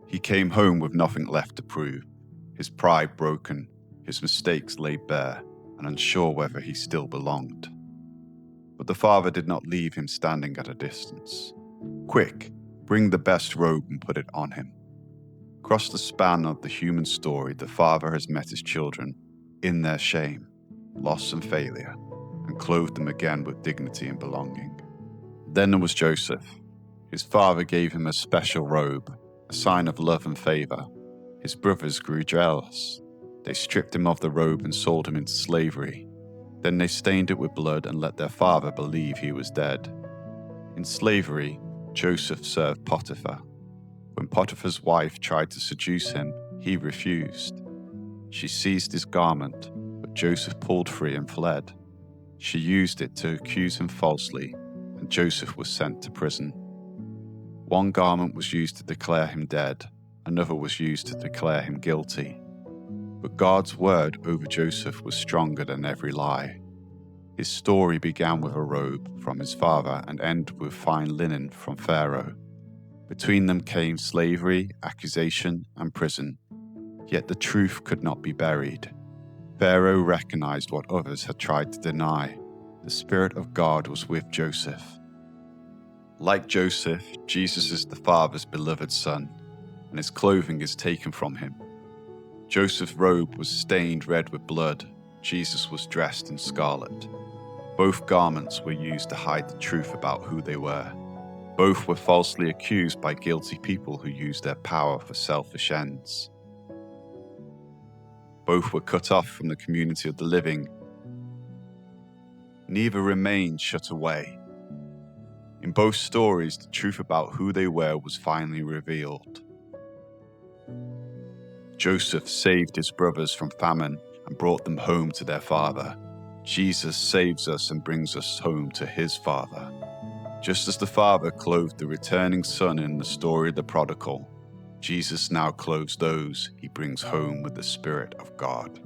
He came home with nothing left to prove, his pride broken, his mistakes laid bare, and unsure whether he still belonged. But the father did not leave him standing at a distance. "Quick, bring the best robe and put it on him." Across the span of the human story, the father has met his children in their shame, loss and failure, and clothed them again with dignity and belonging. Then there was Joseph. His father gave him a special robe, a sign of love and favour. His brothers grew jealous. They stripped him of the robe and sold him into slavery. Then they stained it with blood and let their father believe he was dead. In slavery, Joseph served Potiphar. When Potiphar's wife tried to seduce him, he refused. She seized his garment, but Joseph pulled free and fled. She used it to accuse him falsely, and Joseph was sent to prison. One garment was used to declare him dead, another was used to declare him guilty. But God's word over Joseph was stronger than every lie. His story began with a robe from his father and ended with fine linen from Pharaoh. Between them came slavery, accusation, and prison. Yet the truth could not be buried. Pharaoh recognized what others had tried to deny. The Spirit of God was with Joseph. Like Joseph, Jesus is the Father's beloved Son, and his clothing is taken from him. Joseph's robe was stained red with blood. Jesus was dressed in scarlet. Both garments were used to hide the truth about who they were. Both were falsely accused by guilty people who used their power for selfish ends. Both were cut off from the community of the living. Neither remained shut away. In both stories, the truth about who they were was finally revealed. Joseph saved his brothers from famine and brought them home to their father. Jesus saves us and brings us home to his Father. Just as the Father clothed the returning son in the story of the prodigal, Jesus now clothes those he brings home with the Spirit of God.